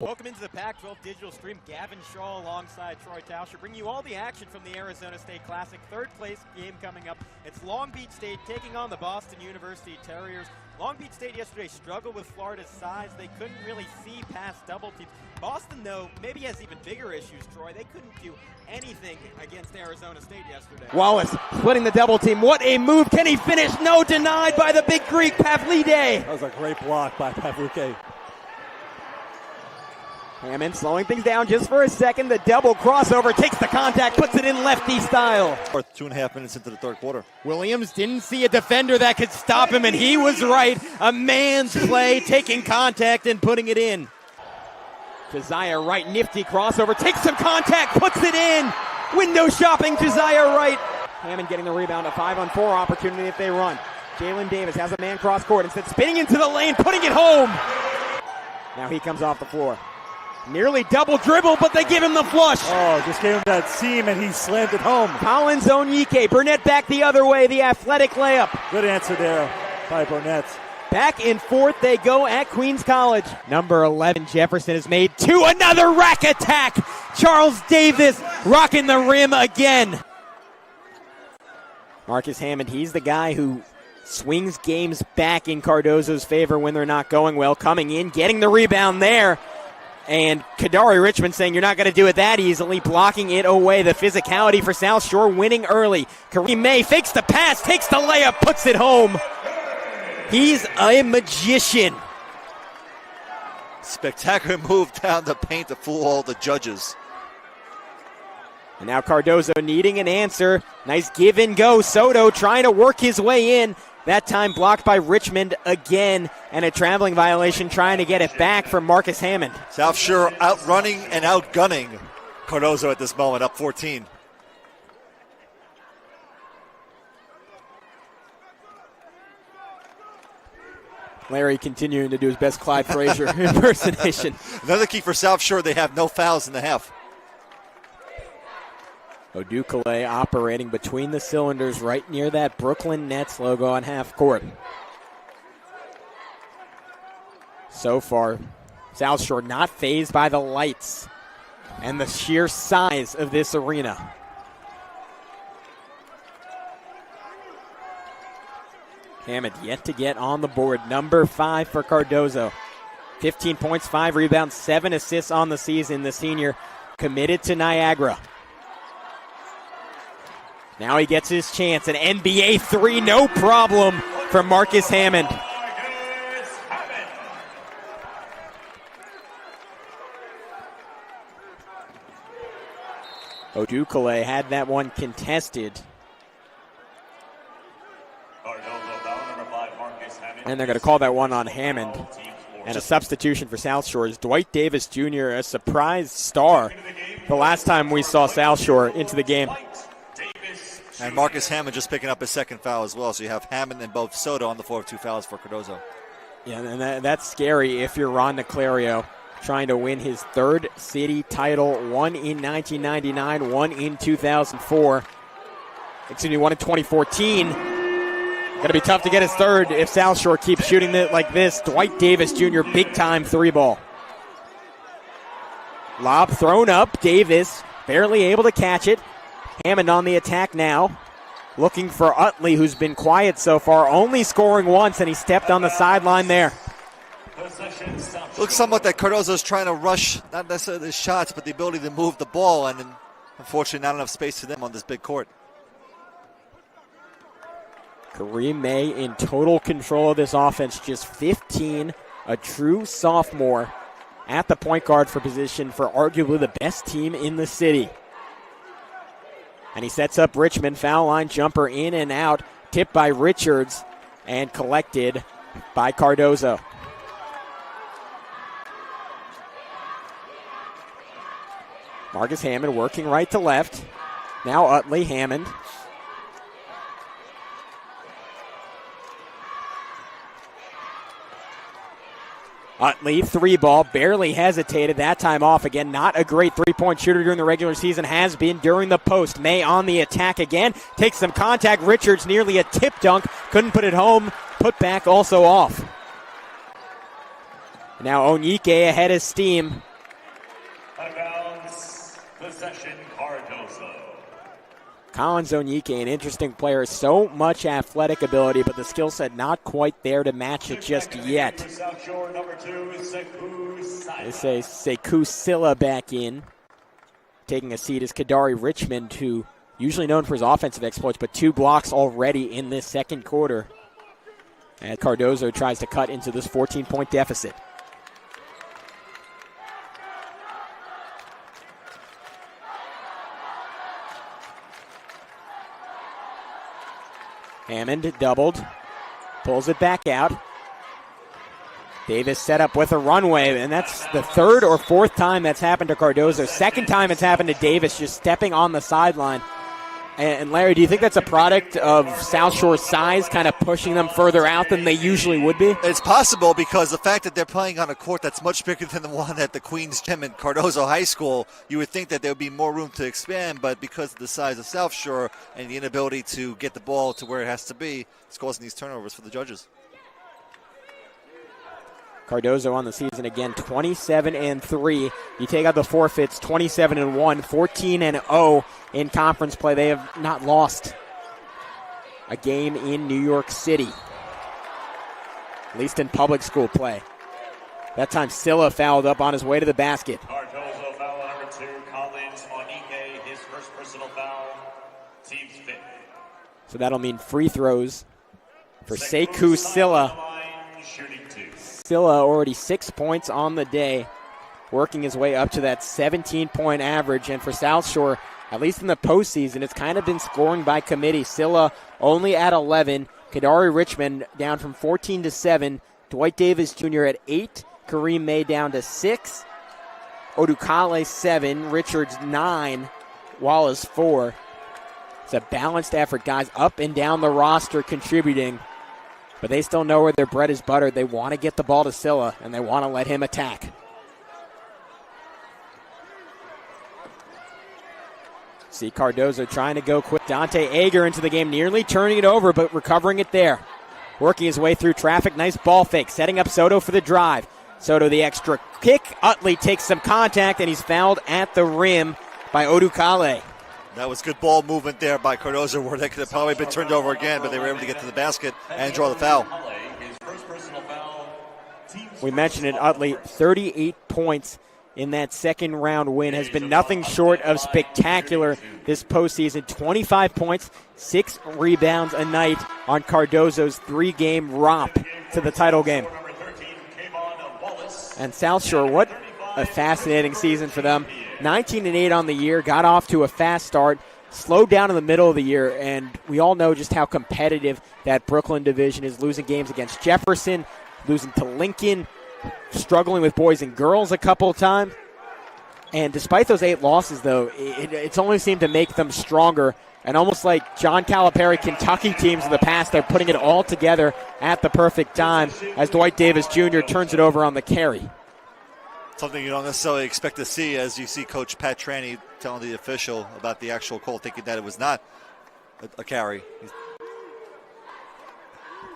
Welcome into the Pac-12 digital stream. Gavin Shaw alongside Troy Tauscher bring you all the action from the Arizona State Classic. Third place game coming up. It's Long Beach State taking on the Boston University Terriers. Long Beach State yesterday struggled with Florida's size. They couldn't really see past double teams. Boston, though, maybe has even bigger issues, Troy. They couldn't do anything against Arizona State yesterday. Wallace splitting the double team. What a move. Can he finish? No, denied by the big Greek, Pavlide. That was a great block by Pavlide. Hammond slowing things down just for a second. The double crossover takes the contact, puts it in lefty style. 2.5 minutes into the third quarter. Williams didn't see a defender that could stop him, and he was right. A man's play, taking contact and putting it in. Josiah Wright, nifty crossover, takes some contact, puts it in. Window shopping, Josiah Wright. Hammond getting the rebound, a 5-on-4 opportunity if they run. Jalen Davis has a man cross court, instead spinning into the lane, putting it home. Now he comes off the floor. Nearly double dribble, but they give him the flush. Oh, just gave him that seam, and he slammed it home. Collins Onyike. Burnett back the other way, the athletic layup. Good answer there by Burnett. Back and forth they go at Queens College. Number 11, Jefferson, is made two. Another rack attack. Charles Davis rocking the rim again. Marcus Hammond, he's the guy who swings games back in Cardozo's favor when they're not going well. Coming in, getting the rebound there. And Kadari Richmond saying you're not going to do it that easily, blocking it away. The physicality for South Shore winning early. Kareem May fakes the pass, takes the layup, puts it home. He's a magician. Spectacular move down the paint to fool all the judges. And now Cardozo needing an answer. Nice give and go. Soto trying to work his way in. That time blocked by Richmond again, and a traveling violation trying to get it back from Marcus Hammond. South Shore outrunning and outgunning Cardozo at this moment, up 14. Larry continuing to do his best Clyde Frazier impersonation. Another key for South Shore, they have no fouls in the half. Odukale operating between the cylinders right near that Brooklyn Nets logo on half court. So far, South Shore not fazed by the lights and the sheer size of this arena. Hammond yet to get on the board. Number 5 for Cardozo. 15 points, 5 rebounds, 7 assists on the season. The senior committed to Niagara. Now he gets his chance. An NBA 3, no problem from Marcus Hammond. Odukale had that one contested. And they're going to call that one on Hammond. And a substitution for South Shore is Dwight Davis Jr., a surprise star the last time we saw South Shore into the game. And Marcus Hammond just picking up his second foul as well. So you have Hammond and both Soto on the floor of 2 fouls for Cardozo. Yeah, and that's scary if you're Ron Niclario trying to win his third city title, one in 1999, one in 2004. Excuse me, one in 2014. Going to be tough to get his third if South Shore keeps shooting it like this. Dwight Davis Jr., big-time 3-ball. Lob thrown up. Davis barely able to catch it. Hammond on the attack now, looking for Utley, who's been quiet so far, only scoring once, and he stepped on the sideline there. Looks somewhat that Cardozo's trying to rush, not necessarily the shots, but the ability to move the ball, and unfortunately not enough space for them on this big court. Kareem May in total control of this offense, just 15, a true sophomore at the point guard for position for arguably the best team in the city. And he sets up Richmond, foul line jumper in and out, tipped by Richards and collected by Cardozo. Marcus Hammond working right to left. Now Utley, Hammond. Utley, 3-ball, barely hesitated, that time off again. Not a great three-point shooter during the regular season, has been during the post. May on the attack again, takes some contact. Richards nearly a tip dunk, couldn't put it home. Put back also off. Now Onyike ahead of steam. Concession Cardozo. Collins Onyike, an interesting player. So much athletic ability, but the skill set not quite there to match it just yet. South Shore, number 2 is Sekou Silla. They say Sekou Silla back in. Taking a seat is Kadari Richmond, who usually known for his offensive exploits, but 2 blocks already in this second quarter. And Cardozo tries to cut into this 14-point deficit. Hammond doubled, pulls it back out. Davis set up with a runway, and that's the 3rd or 4th time that's happened to Cardozo. 2nd time it's happened to Davis, just stepping on the sideline. And Larry, do you think that's a product of South Shore's size kind of pushing them further out than they usually would be? It's possible because the fact that they're playing on a court that's much bigger than the one at the Queens Gym in Cardozo High School, you would think that there would be more room to expand, but because of the size of South Shore and the inability to get the ball to where it has to be, it's causing these turnovers for the judges. Cardozo on the season again, 27-3. You take out the forfeits, 27-1, 14-0 in conference play. They have not lost a game in New York City, at least in public school play. That time Silla fouled up on his way to the basket. Cardozo foul number 2, Collins Onyike, his first personal foul, team's 5th. So that'll mean free throws for Sekou Silla. Shooting 2. Silla already 6 points on the day, working his way up to that 17-point average. And for South Shore, at least in the postseason, it's kind of been scoring by committee. Silla only at 11. Kadari Richmond down from 14 to 7. Dwight Davis Jr. at 8. Kareem May down to 6. Odukale 7. Richards 9. Wallace 4. It's a balanced effort, guys, up and down the roster contributing. But they still know where their bread is buttered. They want to get the ball to Silla, and they want to let him attack. See Cardozo trying to go quick. Dante Ager into the game, nearly turning it over, but recovering it there. Working his way through traffic. Nice ball fake, setting up Soto for the drive. Soto the extra kick. Utley takes some contact, and he's fouled at the rim by Odukale. That was good ball movement there by Cardozo, where they could have probably been turned over again, but they were able to get to the basket and draw the foul. We mentioned it, Utley, 38 points in that second round win. Has been nothing short of spectacular this postseason. 25 points, 6 rebounds a night on Cardozo's 3-game romp to the title game. And South Shore, what a fascinating season for them. 19-8 on the year, got off to a fast start, slowed down in the middle of the year, and we all know just how competitive that Brooklyn division is, losing games against Jefferson, losing to Lincoln, struggling with boys and girls a couple of times. And despite those 8 losses, though, it's only seemed to make them stronger. And almost like John Calipari Kentucky teams in the past, they're putting it all together at the perfect time as Dwight Davis Jr. turns it over on the carry. Something you don't necessarily expect to see, as you see Coach Pat Traney telling the official about the actual call, thinking that it was not a carry.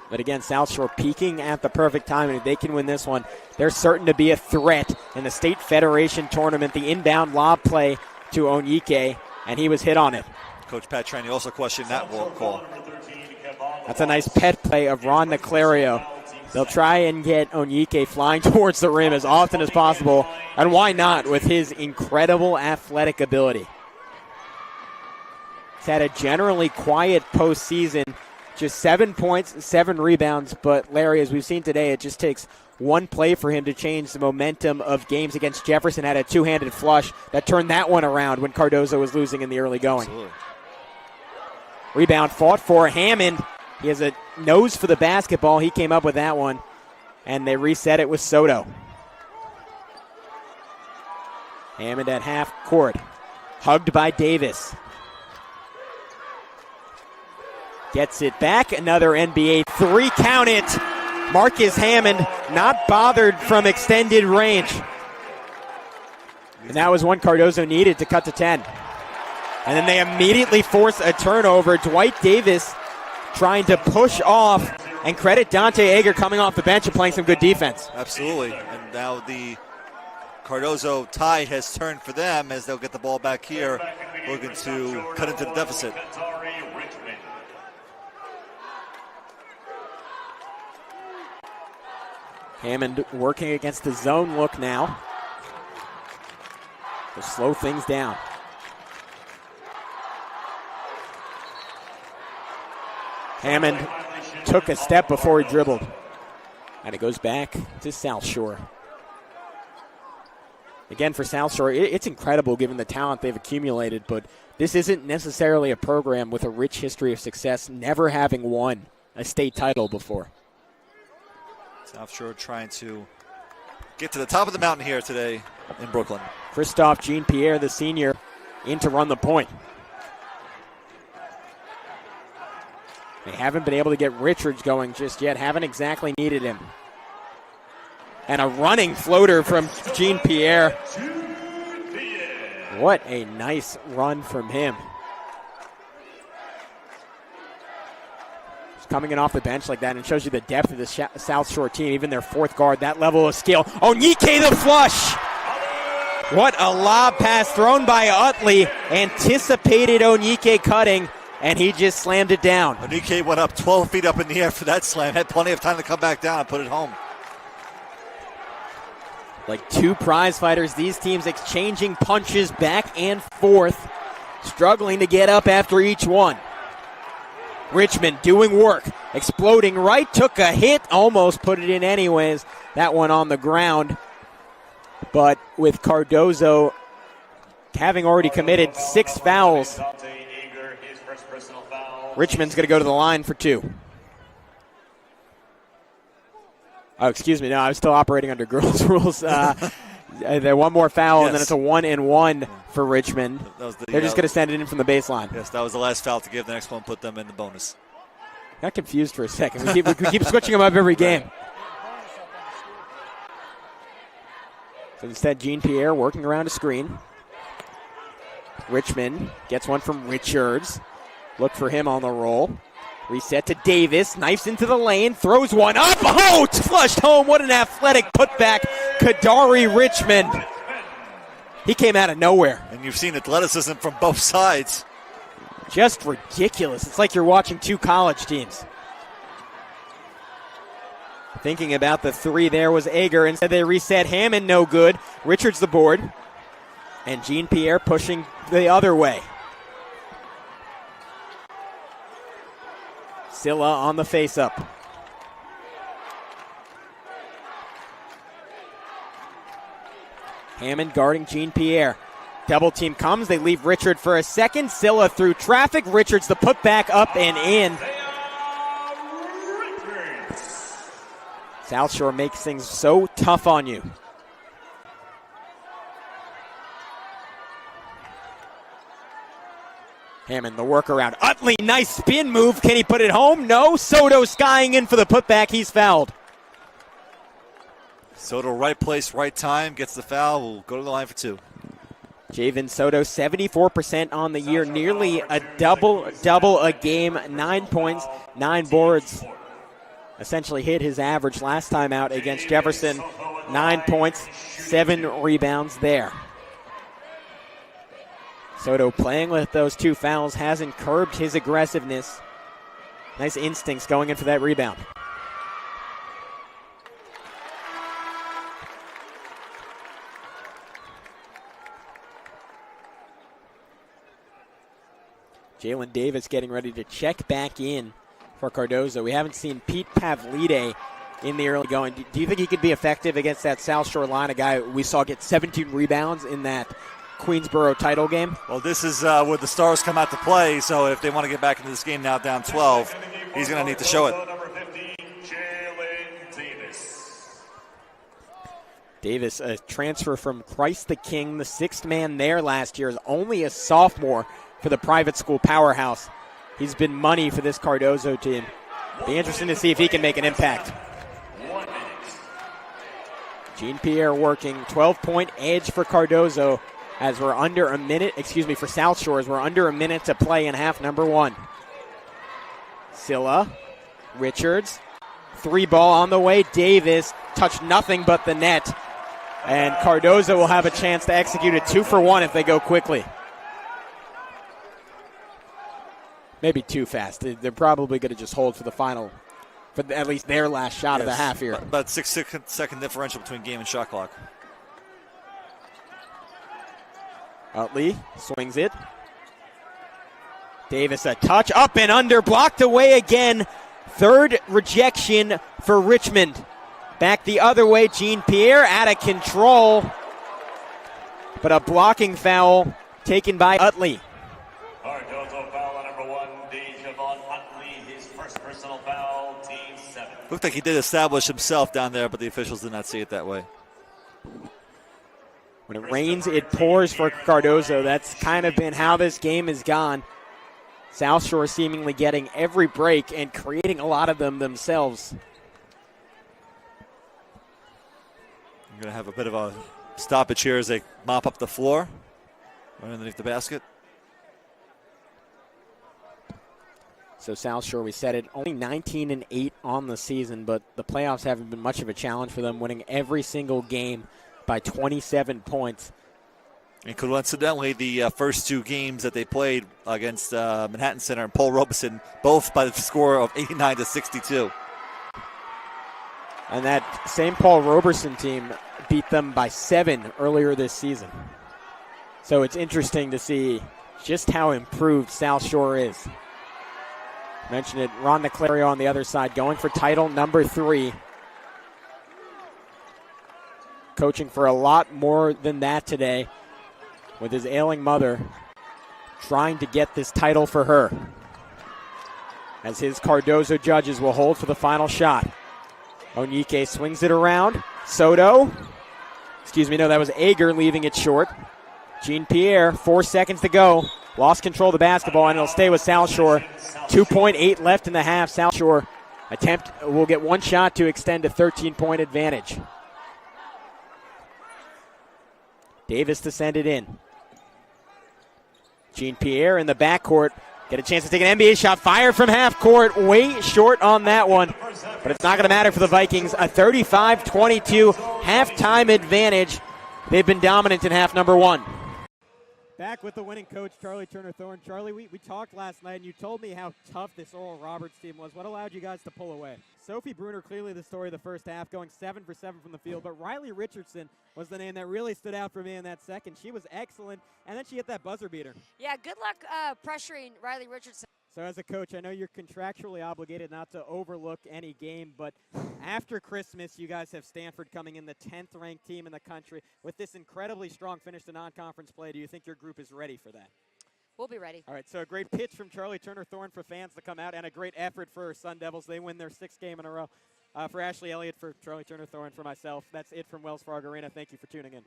But again, South Shore peaking at the perfect time, and if they can win this one, they're certain to be a threat in the State Federation tournament. The inbound lob play to Onyike, and he was hit on it. Coach Pat Traney also questioned that call. That's a nice pet play of Ron Niclario. They'll try and get Onyike flying towards the rim as often as possible, and why not with his incredible athletic ability. He's had a generally quiet postseason, just 7 points, 7 rebounds, but Larry, as we've seen today, it just takes one play for him to change the momentum of games. Against Jefferson, had a two-handed flush that turned that one around when Cardozo was losing in the early going. Absolutely. Rebound fought for Hammond. He has a nose for the basketball. He came up with that one, and they reset it with Soto. Hammond at half court, hugged by Davis. Gets it back, another NBA 3, count it. Marcus Hammond not bothered from extended range. And that was one Cardozo needed to cut to 10. And then they immediately force a turnover. Dwight Davis trying to push off, and credit Dante Ager coming off the bench and playing some good defense. Absolutely. And now the Cardozo tide has turned for them as they'll get the ball back here, looking to cut into the deficit. Hammond working against the zone look now to slow things down. Hammond took a step before he dribbled. And it goes back to South Shore. Again, for South Shore, it's incredible given the talent they've accumulated, but this isn't necessarily a program with a rich history of success, never having won a state title before. South Shore trying to get to the top of the mountain here today in Brooklyn. Christophe Jean-Pierre, the senior, in to run the point. They haven't been able to get Richards going just yet, haven't exactly needed him. And a running floater from Jean-Pierre. What a nice run from him. He's coming in off the bench like that and shows you the depth of the South Shore team, even their fourth guard, that level of skill. Onyike the flush! What a lob pass thrown by Utley. Anticipated Onyike cutting, and he just slammed it down. Onyike went up 12 feet up in the air for that slam. Had plenty of time to come back down and put it home. Like two prize fighters, these teams exchanging punches back and forth, struggling to get up after each one. Richmond doing work, exploding right, took a hit, almost put it in anyways. That one on the ground. But with Cardozo having already committed 6 fouls, Richmond's going to go to the line for 2. Oh, excuse me. No, I was still operating under girls' rules. There one more foul, and then it's a 1-and-1 for Richmond. They're just going to send it in from the baseline. Yes, that was the last foul to give. The next one put them in the bonus. Got confused for a second. We keep switching them up every game. So instead, Jean-Pierre working around a screen. Richmond gets one from Richards. Look for him on the roll. Reset to Davis. Knifes into the lane. Throws one up. Oh, it's flushed home. What an athletic putback. Kadari Richmond. He came out of nowhere. And you've seen athleticism from both sides. Just ridiculous. It's like you're watching 2 college teams. Thinking about the 3 there was Ager. Instead they reset. Hammond no good. Richards the board. And Jean-Pierre pushing the other way. Silla on the face-up. Hammond guarding Jean-Pierre. Double team comes. They leave Richard for a second. Silla through traffic. Richards the putback up and in. South Shore makes things so tough on you. Hammond, the workaround. Utley, nice spin move. Can he put it home? No. Soto skying in for the putback. He's fouled. Soto, right place, right time. Gets the foul. We'll go to the line for 2. Javen Soto, 74% on the year. Nearly a double a game. 9 points, 9 boards. Essentially hit his average last time out against Jefferson. 9 points, 7 rebounds there. Soto playing with those 2 fouls hasn't curbed his aggressiveness. Nice instincts going in for that rebound. Jalen Davis getting ready to check back in for Cardozo. We haven't seen Pete Pavlidis in the early going. Do you think he could be effective against that South Shore line, a guy we saw get 17 rebounds in that Queensboro title game? Well, this is where the stars come out to play, so if they want to get back into this game now down 12, he's going to need to show it. Davis, a transfer from Christ the King, the 6th man there last year, is only a sophomore for the private school powerhouse. He's been money for this Cardozo team. Be interesting to see if he can make an impact. Jean-Pierre working, 12-point edge for Cardozo as we're under a minute, for South Shore, as we're under a minute to play in half number 1. Silla, Richards, 3 ball on the way. Davis touched nothing but the net. And Cardozo will have a chance to execute a 2-for-1 if they go quickly. Maybe too fast. They're probably going to just hold for the final, for at least their last shot of the half here. About 6-second differential between game and shot clock. Utley swings it. Davis a touch, up and under, blocked away again. Third rejection for Richmond. Back the other way, Jean-Pierre out of control. But a blocking foul taken by Utley. Cardozo foul on number 1, Javon Utley, his first personal foul, team 7. Looked like he did establish himself down there, but the officials did not see it that way. When it rains, it pours for Cardozo. That's kind of been how this game has gone. South Shore seemingly getting every break and creating a lot of them themselves. You're going to have a bit of a stoppage here as they mop up the floor right underneath the basket. So South Shore, we said it, only 19-8 on the season, but the playoffs haven't been much of a challenge for them, winning every single game by 27 points. And coincidentally, the first 2 games that they played against Manhattan Center and Paul Robeson, both by the score of 89-62. And that same Paul Roberson team beat them by 7 earlier this season. So it's interesting to see just how improved South Shore is. Mentioned it, Ron Niclario on the other side, going for title number 3. Coaching for a lot more than that today, with his ailing mother trying to get this title for her. As his Cardozo judges will hold for the final shot. Onyike swings it around. Soto. That was Ager leaving it short. Jean-Pierre, 4 seconds to go. Lost control of the basketball, and it'll stay with South Shore. 2.8 left in the half. South Shore will get 1 shot to extend a 13-point advantage. Davis to send it in. Jean-Pierre in the backcourt. Get a chance to take an NBA shot. Fire from half court. Way short on that one. But it's not going to matter for the Vikings. A 35-22 halftime advantage. They've been dominant in half number 1. Back with the winning coach, Charlie Turner-Thorne. Charlie, we talked last night, and you told me how tough this Oral Roberts team was. What allowed you guys to pull away? Sophie Bruner, clearly the story of the first half, going 7 for 7 from the field. But Riley Richardson was the name that really stood out for me in that second. She was excellent, and then she hit that buzzer beater. Yeah, good luck pressuring Riley Richardson. So as a coach, I know you're contractually obligated not to overlook any game, but after Christmas, you guys have Stanford coming in, the 10th ranked team in the country. With this incredibly strong finish to non-conference play, do you think your group is ready for that? We'll be ready. All right, so a great pitch from Charlie Turner-Thorne for fans to come out, and a great effort for Sun Devils. They win their 6th game in a row. For Ashley Elliott, for Charlie Turner-Thorne, for myself, that's it from Wells Fargo Arena. Thank you for tuning in.